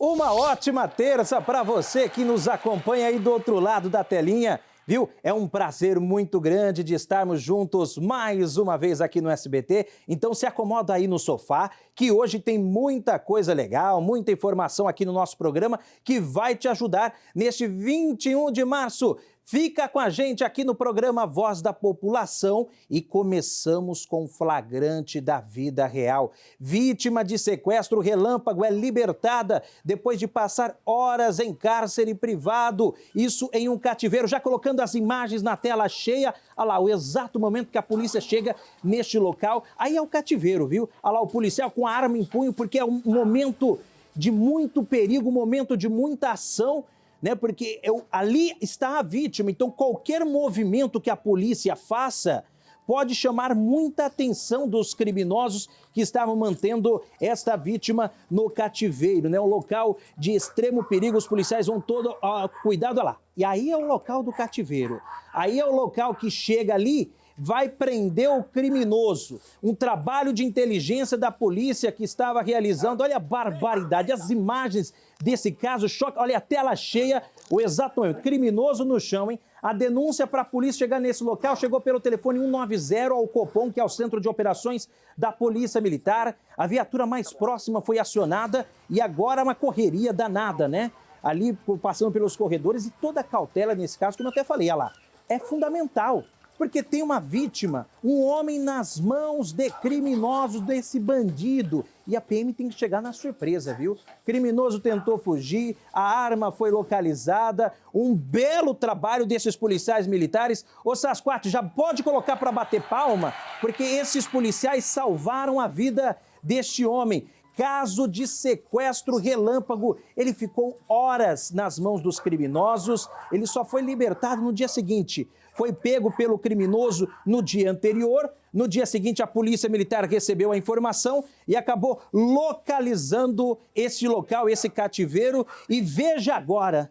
Uma ótima terça para você que nos acompanha aí do outro lado da telinha, viu? É um prazer muito grande de estarmos juntos mais uma vez aqui no SBT. Então se acomoda aí no sofá, que hoje tem muita coisa legal, muita informação aqui no nosso programa que vai te ajudar neste 21 de março. Fica com a gente aqui no programa Voz da População e começamos com o flagrante da vida real. Vítima de sequestro relâmpago é libertada depois de passar horas em cárcere privado. Isso em um cativeiro. Já colocando as imagens na tela cheia, olha lá, o exato momento que a polícia chega neste local. Aí é o cativeiro, viu? Olha lá, o policial com a arma em punho, porque é um momento de muito perigo, um momento de muita ação, né? Porque ali está a vítima, então qualquer movimento que a polícia faça pode chamar muita atenção dos criminosos que estavam mantendo esta vítima no cativeiro, né? Um local de extremo perigo, os policiais vão todo, cuidado lá. E aí é o local do cativeiro, aí é o local que chega ali, vai prender o criminoso. Um trabalho de inteligência da polícia que estava realizando. Olha a barbaridade, as imagens desse caso, choque. Olha a tela cheia, o exato momento. Criminoso no chão, hein? A denúncia para a polícia chegar nesse local chegou pelo telefone 190 ao Copom, que é o Centro de Operações da Polícia Militar. A viatura mais próxima foi acionada e agora uma correria danada, né? Ali passando pelos corredores e toda a cautela nesse caso, como eu até falei, olha lá, é fundamental. Porque tem uma vítima, um homem nas mãos de criminosos, desse bandido. E a PM tem que chegar na surpresa, viu? Criminoso tentou fugir, a arma foi localizada, um belo trabalho desses policiais militares. Ô Sasquatch, já pode colocar para bater palma, porque esses policiais salvaram a vida deste homem. Caso de sequestro relâmpago, ele ficou horas nas mãos dos criminosos, ele só foi libertado no dia seguinte. Foi pego pelo criminoso no dia anterior, no dia seguinte a polícia militar recebeu a informação e acabou localizando esse local, esse cativeiro. E veja agora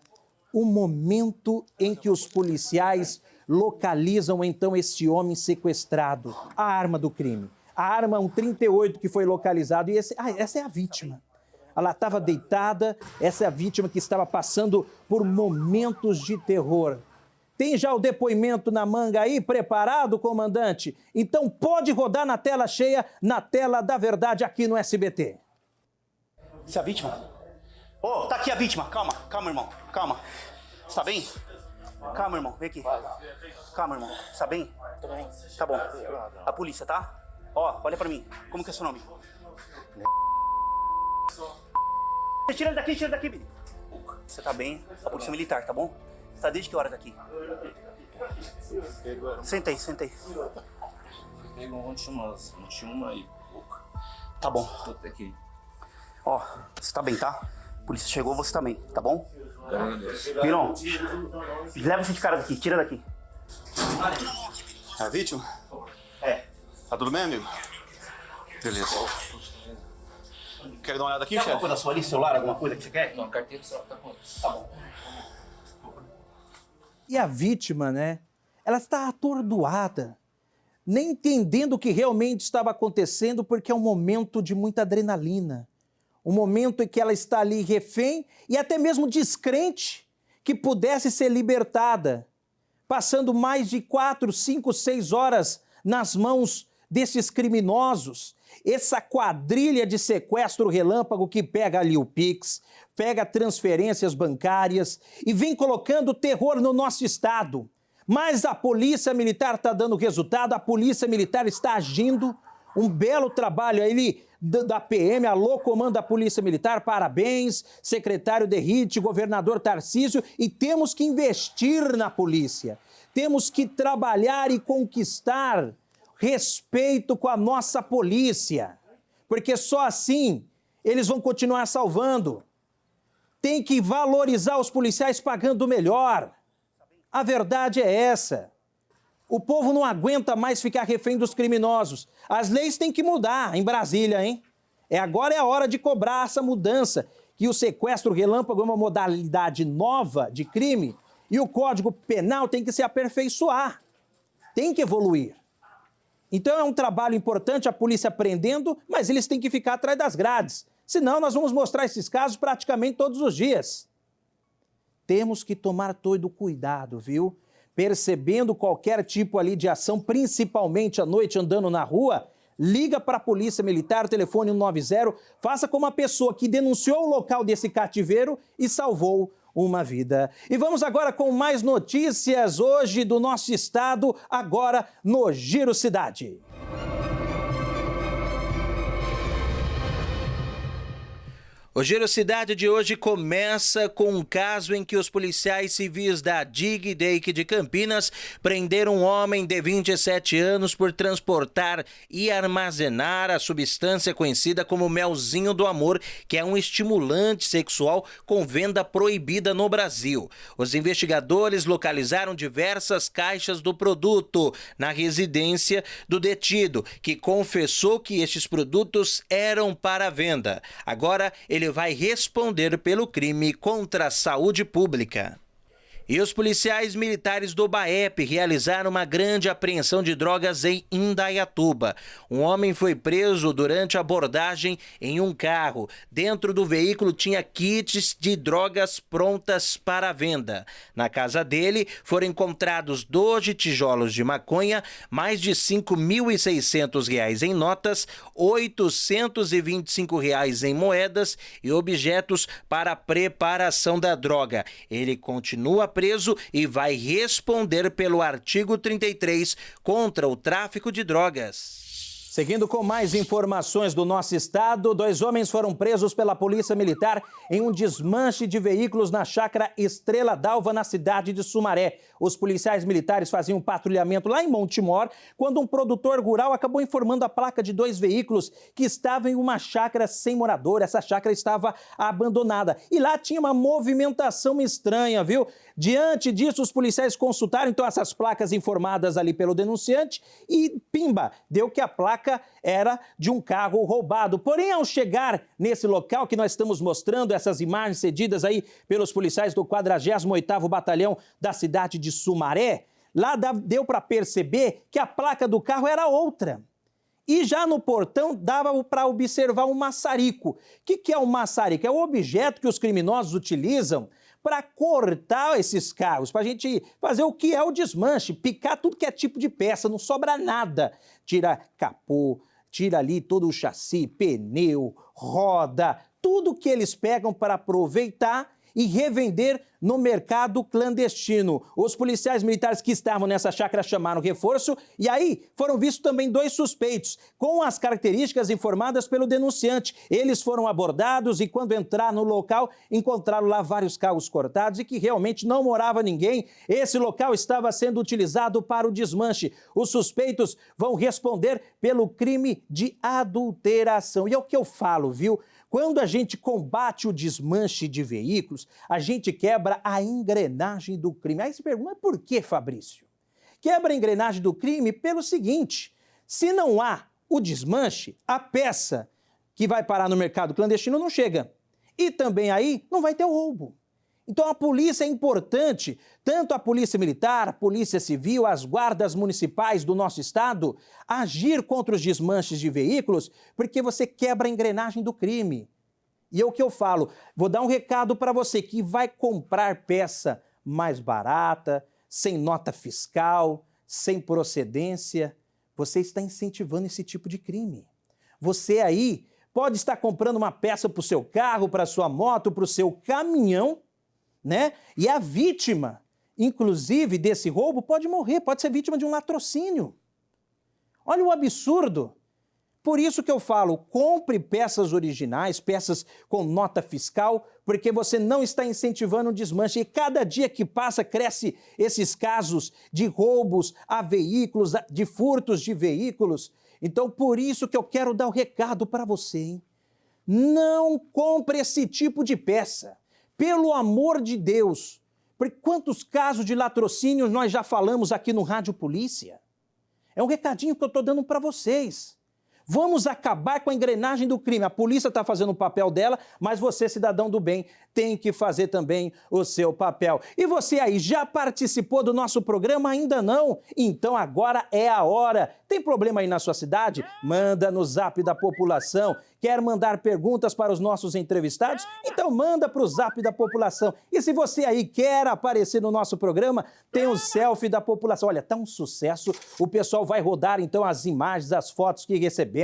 o momento em que os policiais localizam então esse homem sequestrado, a arma do crime. A arma, um 38 que foi localizado e essa é a vítima. Ela estava deitada, essa é a vítima que estava passando por momentos de terror. Tem já o depoimento na manga aí, preparado, comandante? Então pode rodar na tela cheia, na tela da verdade aqui no SBT. Essa é a vítima? Ô, tá aqui a vítima. Calma, calma, irmão. Calma. Você tá bem? Calma, irmão. Vem aqui. Calma, irmão. Você tá bem? Tô bem. Tá bom. A polícia, tá? Ó, olha pra mim. Como que é seu nome? Tira ele daqui, menino. Você tá bem? A polícia militar, tá bom? Você tá desde que hora daqui? Senta aí. Pegou ontem uma e pouco. Tá bom. Tô até aqui. Ó, você tá bem, tá? A polícia chegou, você também, tá bom? Graças a Deus. Mirão, leva esse cara daqui, tira daqui. É a vítima? É. Tá tudo bem, amigo? Beleza. Quer dar uma olhada aqui, Quer alguma chefe? coisa sua ali, celular, alguma coisa que você quer? Não, a carteira só tá com... Tá bom. E a vítima, né? Ela está atordoada, nem entendendo o que realmente estava acontecendo, porque é um momento de muita adrenalina. Um momento em que ela está ali refém e até mesmo descrente que pudesse ser libertada, passando mais de 4, 5, 6 horas nas mãos desses criminosos. Essa quadrilha de sequestro relâmpago que pega ali o Pix, pega transferências bancárias e vem colocando terror no nosso estado. Mas a polícia militar está dando resultado, a polícia militar está agindo. Um belo trabalho aí da PM, alô, comando da Polícia Militar, parabéns, secretário Derrite, governador Tarcísio, e temos que investir na polícia. Temos que trabalhar e conquistar respeito com a nossa polícia, porque só assim eles vão continuar salvando. Tem que valorizar os policiais pagando melhor. A verdade é essa. O povo não aguenta mais ficar refém dos criminosos. As leis têm que mudar em Brasília, hein? Agora é a hora de cobrar essa mudança, que o sequestro relâmpago é uma modalidade nova de crime e o Código Penal tem que se aperfeiçoar, tem que evoluir. Então é um trabalho importante a polícia prendendo, mas eles têm que ficar atrás das grades. Senão nós vamos mostrar esses casos praticamente todos os dias. Temos que tomar todo cuidado, viu? Percebendo qualquer tipo ali de ação, principalmente à noite andando na rua, liga para a Polícia Militar, telefone 190, faça como a pessoa que denunciou o local desse cativeiro e salvou uma vida. E vamos agora com mais notícias hoje do nosso estado, agora no Giro Cidade. O Giro Cidade de hoje começa com um caso em que os policiais civis da DIG e DEIC de Campinas prenderam um homem de 27 anos por transportar e armazenar a substância conhecida como melzinho do amor, que é um estimulante sexual com venda proibida no Brasil. Os investigadores localizaram diversas caixas do produto na residência do detido, que confessou que estes produtos eram para venda. Agora, ele vai responder pelo crime contra a saúde pública. E os policiais militares do BAEP realizaram uma grande apreensão de drogas em Indaiatuba. Um homem foi preso durante a abordagem em um carro. Dentro do veículo tinha kits de drogas prontas para venda. Na casa dele foram encontrados 12 tijolos de maconha, mais de R$ 5.600 em notas, R$ 825 em moedas e objetos para a preparação da droga. Ele continua preso e vai responder pelo artigo 33 contra o tráfico de drogas. Seguindo com mais informações do nosso estado, 2 homens foram presos pela Polícia Militar em um desmanche de veículos na chácara Estrela d'Alva, na cidade de Sumaré. Os policiais militares faziam um patrulhamento lá em Montemor, quando um produtor rural acabou informando a placa de 2 veículos que estavam em uma chácara sem morador. Essa chácara estava abandonada e lá tinha uma movimentação estranha, viu? Diante disso, os policiais consultaram então essas placas informadas ali pelo denunciante e, pimba, deu que a placa era de um carro roubado. Porém, ao chegar nesse local que nós estamos mostrando, essas imagens cedidas aí pelos policiais do 48º Batalhão da cidade de Sumaré, lá deu para perceber que a placa do carro era outra. E já no portão dava para observar um maçarico. O que é um maçarico? É o objeto que os criminosos utilizam para cortar esses carros, para a gente fazer o que é o desmanche, picar tudo que é tipo de peça, não sobra nada. Tira capô, tira ali todo o chassi, pneu, roda, tudo que eles pegam para aproveitar e revender no mercado clandestino. Os policiais militares que estavam nessa chácara chamaram reforço e aí foram vistos também 2 suspeitos com as características informadas pelo denunciante. Eles foram abordados e quando entraram no local encontraram lá vários carros cortados e que realmente não morava ninguém. Esse local estava sendo utilizado para o desmanche. Os suspeitos vão responder pelo crime de adulteração. E é o que eu falo, viu? Quando a gente combate o desmanche de veículos, a gente quebra a engrenagem do crime. Aí você pergunta, mas por que, Fabrício? Quebra a engrenagem do crime pelo seguinte: se não há o desmanche, a peça que vai parar no mercado clandestino não chega. E também aí não vai ter o roubo. Então a polícia é importante, tanto a Polícia Militar, a Polícia Civil, as guardas municipais do nosso estado, agir contra os desmanches de veículos, porque você quebra a engrenagem do crime. E é o que eu falo, vou dar um recado para você que vai comprar peça mais barata, sem nota fiscal, sem procedência, você está incentivando esse tipo de crime. Você aí pode estar comprando uma peça para o seu carro, para a sua moto, para o seu caminhão, né? E a vítima, inclusive, desse roubo pode morrer, pode ser vítima de um latrocínio. Olha o absurdo. Por isso que eu falo, compre peças originais, peças com nota fiscal, porque você não está incentivando o desmanche. E cada dia que passa, cresce esses casos de roubos a veículos, de furtos de veículos. Então, por isso que eu quero dar o recado para você, hein? Não compre esse tipo de peça. Pelo amor de Deus, porque quantos casos de latrocínio nós já falamos aqui no Rádio Polícia? É um recadinho que eu estou dando para vocês. Vamos acabar com a engrenagem do crime. A polícia está fazendo o papel dela, mas você, cidadão do bem, tem que fazer também o seu papel. E você aí, já participou do nosso programa? Ainda não? Então agora é a hora. Tem problema aí na sua cidade? Manda no Zap da População. Quer mandar perguntas para os nossos entrevistados? Então manda para o Zap da População. E se você aí quer aparecer no nosso programa, tem o selfie da população. Olha, tá um sucesso. O pessoal vai rodar então as imagens, as fotos que recebemos.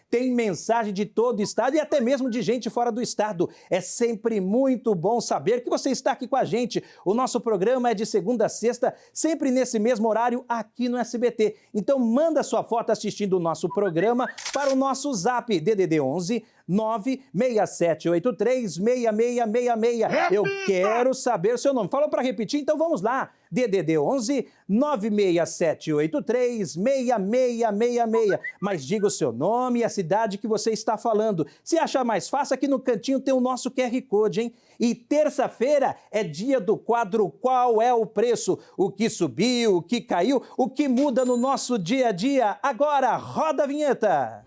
Tem mensagem de todo o estado e até mesmo de gente fora do estado. É sempre muito bom saber que você está aqui com a gente. O nosso programa é de segunda a sexta, sempre nesse mesmo horário aqui no SBT. Então manda sua foto assistindo o nosso programa para o nosso Zap DDD 11 967836666. Eu quero saber seu nome. Falou para repetir? Então vamos lá. DDD 11 967836666. Mas diga o seu nome e a cidade que você está falando. Se achar mais fácil, aqui no cantinho tem o nosso QR Code, hein? E terça-feira é dia do quadro Qual é o Preço? O que subiu, o que caiu, o que muda no nosso dia a dia. Agora, roda a vinheta!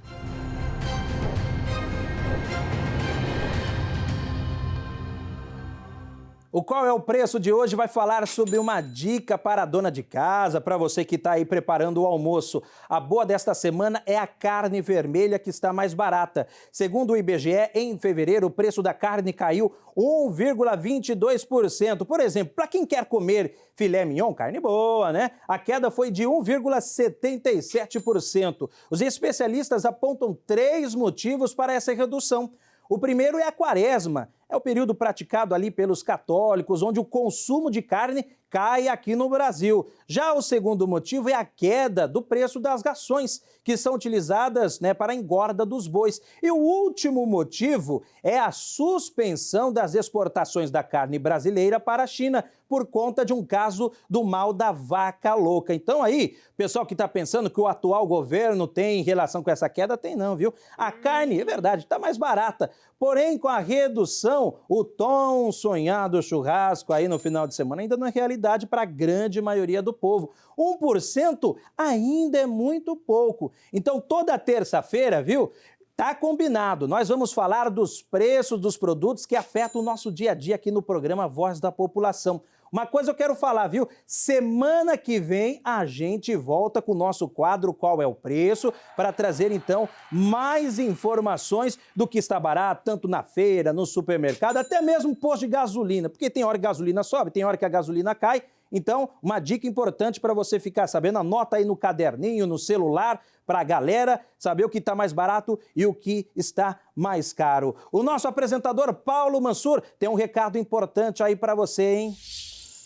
O Qual é o Preço de hoje vai falar sobre uma dica para a dona de casa, para você que está aí preparando o almoço. A boa desta semana é a carne vermelha, que está mais barata. Segundo o IBGE, em fevereiro o preço da carne caiu 1,22%. Por exemplo, para quem quer comer filé mignon, carne boa, né? A queda foi de 1,77%. Os especialistas apontam 3 motivos para essa redução. O primeiro é a quaresma. É o período praticado ali pelos católicos, onde o consumo de carne cai aqui no Brasil. Já o segundo motivo é a queda do preço das rações, que são utilizadas, para a engorda dos bois. E o último motivo é a suspensão das exportações da carne brasileira para a China, por conta de um caso do mal da vaca louca. Então aí, pessoal que está pensando que o atual governo tem relação com essa queda, tem não, viu? A carne, é verdade, está mais barata. Porém, com a redução, o tão sonhado churrasco aí no final de semana ainda não é realidade para a grande maioria do povo. 1% ainda é muito pouco. Então, toda terça-feira, viu? Tá combinado. Nós vamos falar dos preços dos produtos que afetam o nosso dia a dia aqui no programa Voz da População. Uma coisa eu quero falar, viu? Semana que vem a gente volta com o nosso quadro Qual é o Preço, para trazer então mais informações do que está barato, tanto na feira, no supermercado, até mesmo posto de gasolina, porque tem hora que a gasolina sobe, tem hora que a gasolina cai. Então, uma dica importante para você ficar sabendo, anota aí no caderninho, no celular, para a galera saber o que está mais barato e o que está mais caro. O nosso apresentador Paulo Mansur tem um recado importante aí para você, hein?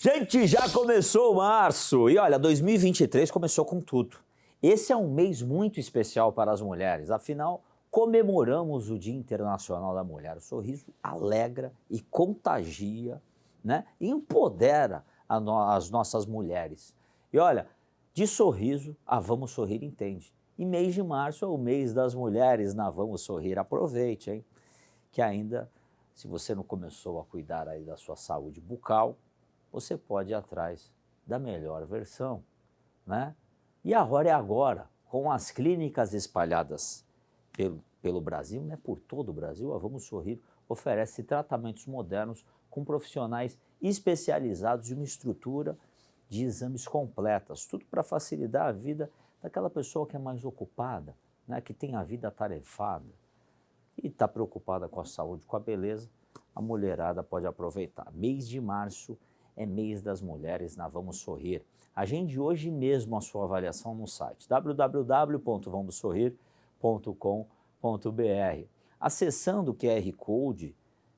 Gente, já começou março e olha, 2023 começou com tudo. Esse é um mês muito especial para as mulheres, afinal, comemoramos o Dia Internacional da Mulher. O sorriso alegra e contagia, e empodera as nossas mulheres. E olha, de sorriso, a Vamos Sorrir entende. E mês de março é o mês das mulheres na Vamos Sorrir. Aproveite, hein? Que ainda, se você não começou a cuidar aí da sua saúde bucal, você pode ir atrás da melhor versão, E a hora é agora, com as clínicas espalhadas pelo Brasil, por todo o Brasil, a Vamos Sorrir oferece tratamentos modernos com profissionais especializados e uma estrutura de exames completas, tudo para facilitar a vida daquela pessoa que é mais ocupada, que tem a vida atarefada e está preocupada com a saúde, com a beleza. A mulherada pode aproveitar. Mês de março é mês das mulheres na Vamos Sorrir. Agende hoje mesmo a sua avaliação no site www.vamossorrir.com.br. Acessando o QR Code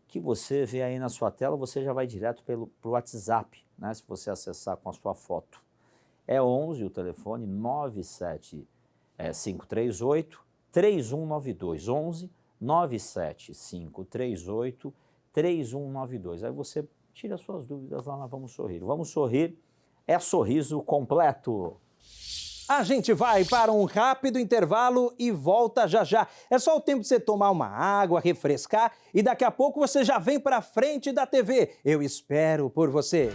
que você vê aí na sua tela, você já vai direto para o WhatsApp, se você acessar com a sua foto. É 11 o telefone 97538-3192, 11 97538-3192. Aí você tira suas dúvidas lá na Vamos Sorrir. Vamos Sorrir é sorriso completo. A gente vai para um rápido intervalo e volta já já. É só o tempo de você tomar uma água, refrescar e daqui a pouco você já vem para frente da TV. Eu espero por você.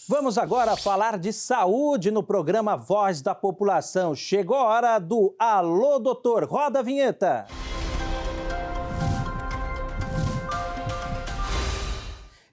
Vamos agora falar de saúde no programa Voz da População. Chegou a hora do Alô Doutor. Roda a vinheta.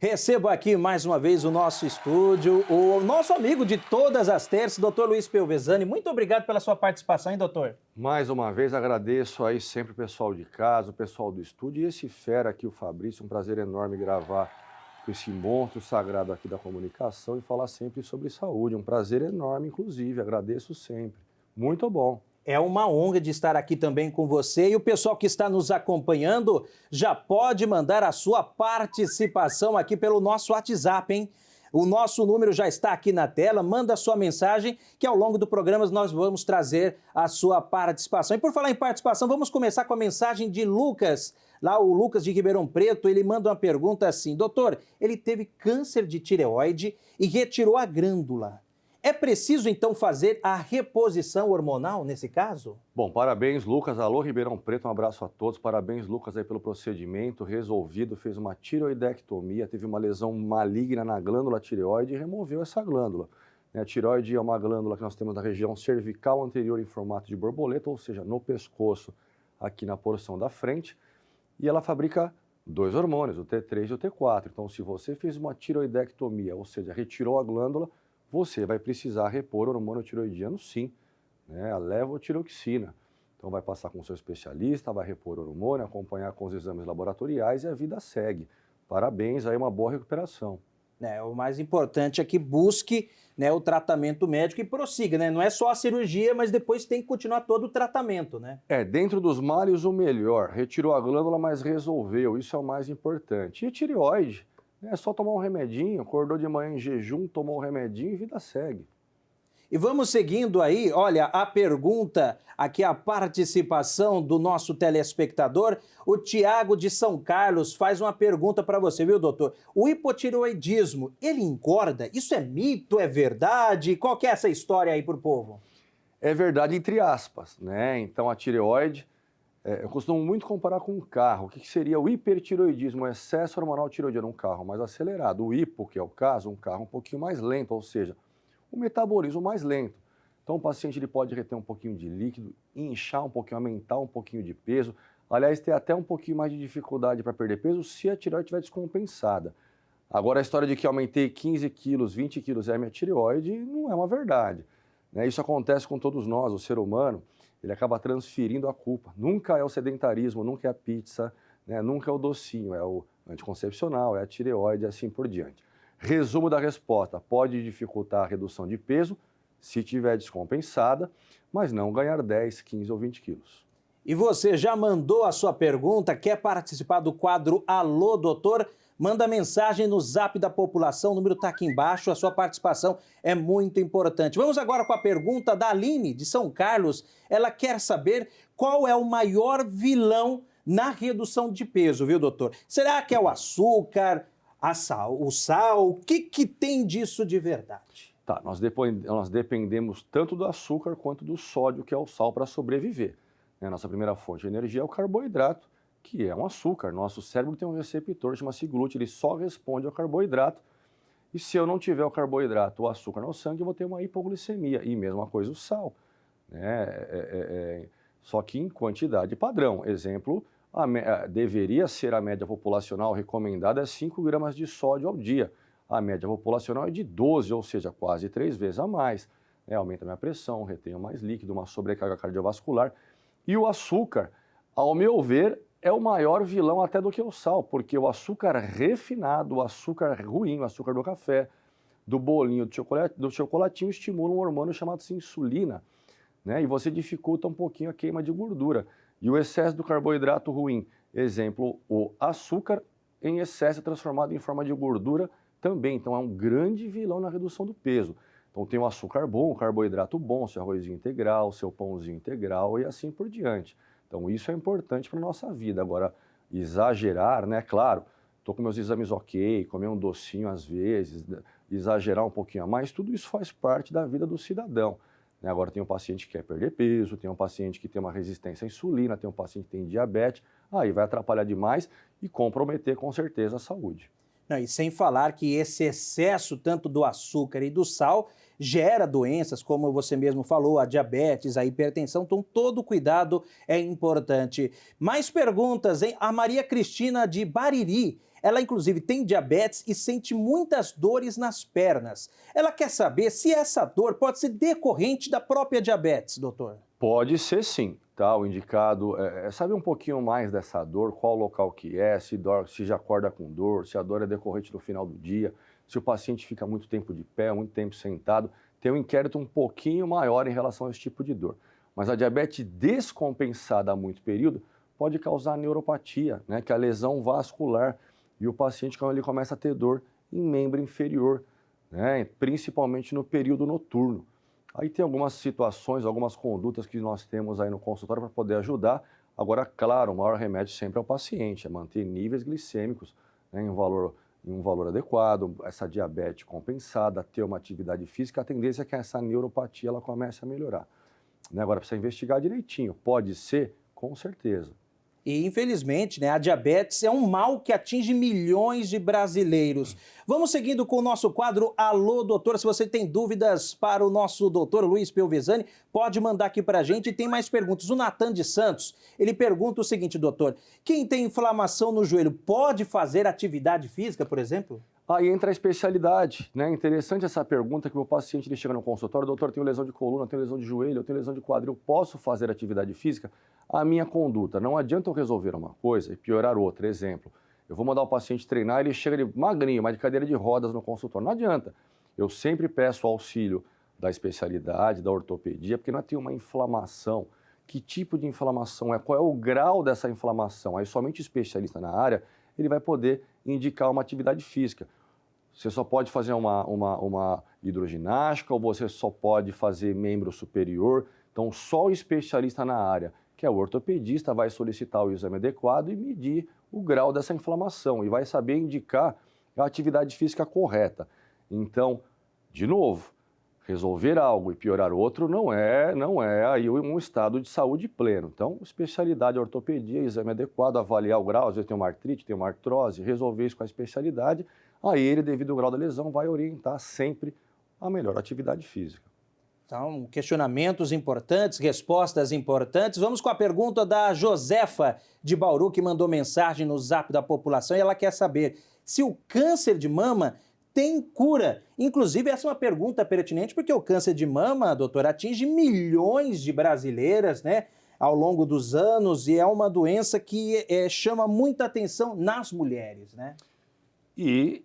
Recebo aqui mais uma vez o nosso estúdio, o nosso amigo de todas as terças, doutor Luiz Pelvezani. Muito obrigado pela sua participação, hein, doutor? Mais uma vez agradeço aí sempre o pessoal de casa, o pessoal do estúdio e esse fera aqui, o Fabrício. Um prazer enorme gravar com esse monstro sagrado aqui da comunicação e falar sempre sobre saúde. Um prazer enorme, inclusive. Agradeço sempre. Muito bom. É uma honra de estar aqui também com você e o pessoal que está nos acompanhando já pode mandar a sua participação aqui pelo nosso WhatsApp, hein? O nosso número já está aqui na tela, manda a sua mensagem que ao longo do programa nós vamos trazer a sua participação. E por falar em participação, vamos começar com a mensagem de Lucas. Lá o Lucas de Ribeirão Preto, ele manda uma pergunta assim: doutor, ele teve câncer de tireoide e retirou a glândula. É preciso, então, fazer a reposição hormonal nesse caso? Bom, parabéns, Lucas. Alô, Ribeirão Preto, um abraço a todos. Parabéns, Lucas, aí pelo procedimento resolvido. Fez uma tireoidectomia, teve uma lesão maligna na glândula tireoide e removeu essa glândula. A tireoide é uma glândula que nós temos na região cervical anterior em formato de borboleta, ou seja, no pescoço, aqui na porção da frente. E ela fabrica dois hormônios, o T3 e o T4. Então, se você fez uma tireoidectomia, ou seja, retirou a glândula, você vai precisar repor hormônio tiroidiano sim, né? A levotiroxina. Então vai passar com o seu especialista, vai repor hormônio, acompanhar com os exames laboratoriais e a vida segue. Parabéns, aí uma boa recuperação. O mais importante é que busque, né, o tratamento médico e prossiga, né? Não é só a cirurgia, mas depois tem que continuar todo o tratamento, né? Dentro dos males o melhor. Retirou a glândula, mas resolveu. Isso é o mais importante. E tireoide? É só tomar um remedinho, acordou de manhã em jejum, tomou um remedinho e vida segue. E vamos seguindo aí, olha, a pergunta, aqui a participação do nosso telespectador, o Tiago de São Carlos faz uma pergunta para você, viu, doutor? O hipotireoidismo, ele engorda? Isso é mito, é verdade? Qual que é essa história aí pro povo? É verdade entre aspas, né? Então a tireoide, eu costumo muito comparar com um carro. O que seria o hipertireoidismo? O excesso hormonal tireoidiano, um carro mais acelerado. O hipo, que é o caso, um carro um pouquinho mais lento, ou seja, o metabolismo mais lento. Então o paciente ele pode reter um pouquinho de líquido, inchar um pouquinho, aumentar um pouquinho de peso. Aliás, ter até um pouquinho mais de dificuldade para perder peso se a tireoide estiver descompensada. Agora, a história de que aumentei 15 quilos, 20 quilos é a minha tireoide não é uma verdade, né? Isso acontece com todos nós, o ser humano. Ele acaba transferindo a culpa. Nunca é o sedentarismo, nunca é a pizza, né? Nunca é o docinho, é o anticoncepcional, é a tireoide e assim por diante. Resumo da resposta, pode dificultar a redução de peso se tiver descompensada, mas não ganhar 10, 15 ou 20 quilos. E você já mandou a sua pergunta, quer participar do quadro Alô Doutor? Manda mensagem no Zap da População, o número está aqui embaixo, a sua participação é muito importante. Vamos agora com a pergunta da Aline, de São Carlos. Ela quer saber qual é o maior vilão na redução de peso, viu, doutor? Será que é o açúcar, o sal? O que tem disso de verdade? Tá, nós dependemos tanto do açúcar quanto do sódio, que é o sal, para sobreviver. Nossa primeira fonte de energia é o carboidrato, que é um açúcar. Nosso cérebro tem um receptor, chama-se glúten, ele só responde ao carboidrato. E se eu não tiver o carboidrato, o açúcar no sangue, eu vou ter uma hipoglicemia. E mesma coisa o sal, né? Só que em quantidade padrão. Exemplo, deveria ser a média populacional recomendada é 5 gramas de sódio ao dia. A média populacional é de 12, ou seja, quase 3 vezes a mais. Aumenta a minha pressão, retenho mais líquido, uma sobrecarga cardiovascular. E o açúcar, ao meu ver, é o maior vilão até do que o sal, porque o açúcar refinado, o açúcar ruim, o açúcar do café, do bolinho, do chocolatinho, estimula um hormônio chamado insulina, né? E você dificulta um pouquinho a queima de gordura. E o excesso do carboidrato ruim, exemplo, o açúcar em excesso é transformado em forma de gordura também. Então é um grande vilão na redução do peso. Então tem o açúcar bom, o carboidrato bom, seu arrozinho integral, seu pãozinho integral e assim por diante. Então isso é importante para a nossa vida. Agora, exagerar, né? Claro, estou com meus exames ok, comer um docinho às vezes, exagerar um pouquinho a mais, tudo isso faz parte da vida do cidadão. Agora tem um paciente que quer perder peso, tem um paciente que tem uma resistência à insulina, tem um paciente que tem diabetes, aí vai atrapalhar demais e comprometer com certeza a saúde. Não, e sem falar que esse excesso tanto do açúcar e do sal gera doenças, como você mesmo falou, a diabetes, a hipertensão, então todo cuidado é importante. Mais perguntas, hein? A Maria Cristina de Bariri, ela inclusive tem diabetes e sente muitas dores nas pernas. Ela quer saber se essa dor pode ser decorrente da própria diabetes, doutor. Pode ser sim, tá? O indicado é saber um pouquinho mais dessa dor, qual local que é, se já acorda com dor, se a dor é decorrente no final do dia, se o paciente fica muito tempo de pé, muito tempo sentado, tem um inquérito um pouquinho maior em relação a esse tipo de dor. Mas a diabetes descompensada há muito período pode causar neuropatia, né? Que é a lesão vascular, e o paciente, quando ele começa a ter dor em membro inferior, né? Principalmente no período noturno. Aí tem algumas situações, algumas condutas que nós temos aí no consultório para poder ajudar. Agora, claro, o maior remédio sempre é o paciente, é manter níveis glicêmicos, né, em um valor adequado, essa diabetes compensada, ter uma atividade física, a tendência é que essa neuropatia ela comece a melhorar. Né? Agora, precisa investigar direitinho. Pode ser? Com certeza. E, infelizmente, né, a diabetes é um mal que atinge milhões de brasileiros. Vamos seguindo com o nosso quadro Alô, Doutor. Se você tem dúvidas para o nosso doutor Luiz Pelvezani, pode mandar aqui para a gente. E tem mais perguntas. O Natan de Santos, ele pergunta o seguinte, doutor. Quem tem inflamação no joelho pode fazer atividade física, por exemplo? Aí entra a especialidade, né? Interessante essa pergunta que o paciente ele chega no consultório, doutor, eu tenho lesão de coluna, eu tenho lesão de joelho, eu tenho lesão de quadril, posso fazer atividade física? A minha conduta, não adianta eu resolver uma coisa e piorar outra. Exemplo, eu vou mandar o paciente treinar, ele chega de magrinho, mas de cadeira de rodas no consultório, não adianta. Eu sempre peço auxílio da especialidade, da ortopedia, porque não tem uma inflamação. Que tipo de inflamação é? Qual é o grau dessa inflamação? Aí somente o especialista na área, ele vai poder indicar uma atividade física. Você só pode fazer uma hidroginástica ou você só pode fazer membro superior. Então, só o especialista na área, que é o ortopedista, vai solicitar o exame adequado e medir o grau dessa inflamação e vai saber indicar a atividade física correta. Então, de novo, resolver algo e piorar outro não é aí um estado de saúde pleno. Então, especialidade ortopedia, exame adequado, avaliar o grau, às vezes tem uma artrite, tem uma artrose, resolver isso com a especialidade, aí ele, devido ao grau da lesão, vai orientar sempre a melhor atividade física. Então, questionamentos importantes, respostas importantes. Vamos com a pergunta da Josefa de Bauru, que mandou mensagem no Zap da população, e ela quer saber se o câncer de mama tem cura. Inclusive, essa é uma pergunta pertinente, porque o câncer de mama, doutor, atinge milhões de brasileiras, né, ao longo dos anos, e é uma doença que chama muita atenção nas mulheres, né? E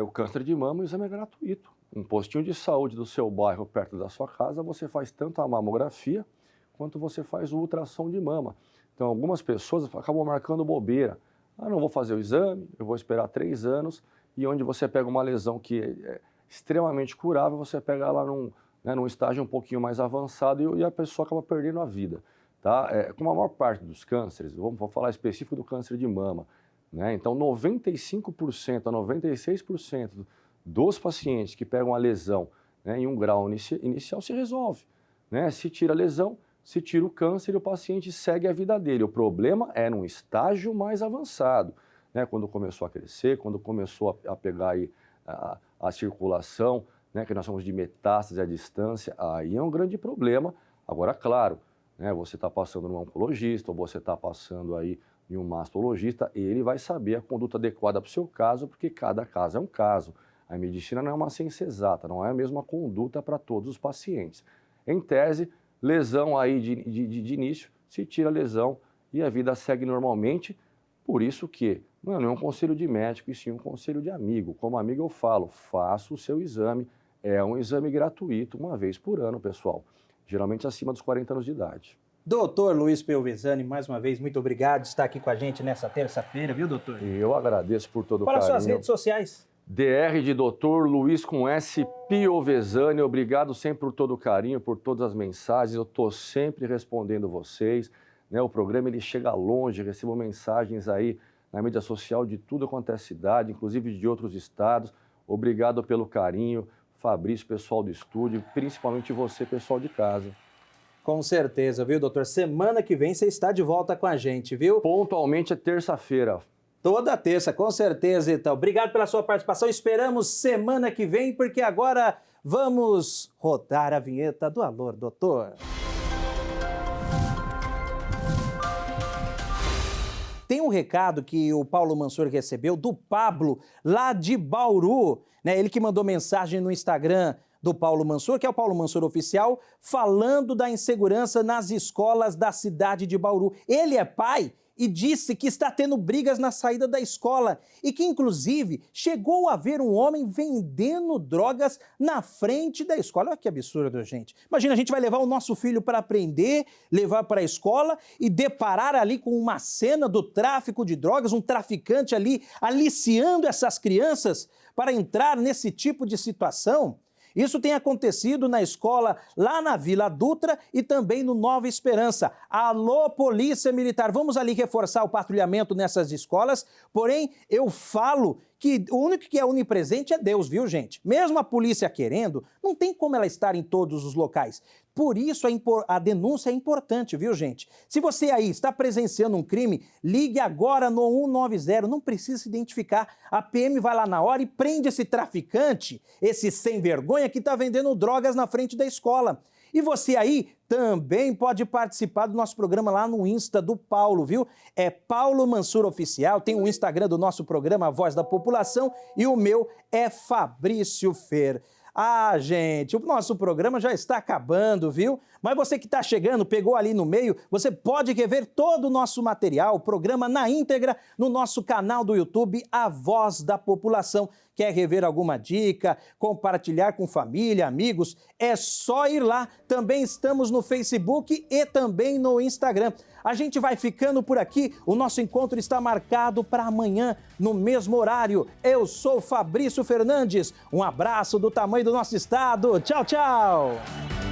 o câncer de mama, o exame é gratuito. Um postinho de saúde do seu bairro, perto da sua casa, você faz tanto a mamografia, quanto você faz o ultrassom de mama. Então, algumas pessoas acabam marcando bobeira. Ah, não vou fazer o exame, eu vou esperar 3 anos, e onde você pega uma lesão que é extremamente curável, você pega ela num estágio um pouquinho mais avançado e a pessoa acaba perdendo a vida. Tá? Como a maior parte dos cânceres, vou falar específico do câncer de mama, né? Então 95% a 96% dos pacientes que pegam a lesão, né, em um grau inicial se resolve. Né? Se tira a lesão, se tira o câncer e o paciente segue a vida dele. O problema é num estágio mais avançado. Né, quando começou a crescer, quando começou a pegar aí a circulação, né, que nós chamamos de metástase à distância, aí é um grande problema. Agora, claro, né, você está passando num oncologista ou você está passando aí em um mastologista, ele vai saber a conduta adequada para o seu caso, porque cada caso é um caso. A medicina não é uma ciência exata, não é a mesma conduta para todos os pacientes. Em tese, lesão aí de início, se tira a lesão e a vida segue normalmente. Por isso que não é um conselho de médico, e sim um conselho de amigo. Como amigo eu falo, faça o seu exame. É um exame gratuito, uma vez por ano, pessoal. Geralmente acima dos 40 anos de idade. Doutor Luiz Pelvezani, mais uma vez, muito obrigado de estar aqui com a gente nessa terça-feira, viu, doutor? E eu agradeço por todo o Fala carinho. suas redes sociais. DR de Doutor Luiz com S. Pelvezani, obrigado sempre por todo o carinho, por todas as mensagens. Eu estou sempre respondendo vocês. Né? O programa ele chega longe, recebo mensagens aí na mídia social de tudo quanto é cidade, inclusive de outros estados. Obrigado pelo carinho, Fabrício, pessoal do estúdio, principalmente você, pessoal de casa. Com certeza, viu, doutor? Semana que vem você está de volta com a gente, viu? Pontualmente é terça-feira. Toda terça, com certeza, então. Obrigado pela sua participação. Esperamos semana que vem, porque agora vamos rodar a vinheta do Alô, Doutor. Tem um recado que o Paulo Mansur recebeu do Pablo, lá de Bauru, né? Ele que mandou mensagem no Instagram do Paulo Mansur, que é o Paulo Mansur Oficial, falando da insegurança nas escolas da cidade de Bauru. Ele é pai e disse que está tendo brigas na saída da escola e que, inclusive, chegou a ver um homem vendendo drogas na frente da escola. Olha que absurdo, gente. Imagina, a gente vai levar o nosso filho para aprender, levar para a escola e deparar ali com uma cena do tráfico de drogas, um traficante ali aliciando essas crianças para entrar nesse tipo de situação. Isso tem acontecido na escola lá na Vila Dutra e também no Nova Esperança. Alô, Polícia Militar, vamos ali reforçar o patrulhamento nessas escolas, porém eu falo que o único que é onipresente é Deus, viu, gente? Mesmo a polícia querendo, não tem como ela estar em todos os locais. Por isso a denúncia é importante, viu, gente? Se você aí está presenciando um crime, ligue agora no 190, não precisa se identificar. A PM vai lá na hora e prende esse traficante, esse sem vergonha que está vendendo drogas na frente da escola. E você aí também pode participar do nosso programa lá no Insta do Paulo, viu? É Paulo Mansur Oficial, tem o Instagram do nosso programa, A Voz da População, e o meu é Fabrício Fer. Ah, gente, o nosso programa já está acabando, viu? Mas você que está chegando, pegou ali no meio, você pode rever todo o nosso material, o programa na íntegra, no nosso canal do YouTube, A Voz da População. Quer rever alguma dica, compartilhar com família, amigos? É só ir lá. Também estamos no Facebook e também no Instagram. A gente vai ficando por aqui. O nosso encontro está marcado para amanhã, no mesmo horário. Eu sou Fabrício Fernandes. Um abraço do tamanho do nosso estado. Tchau, tchau!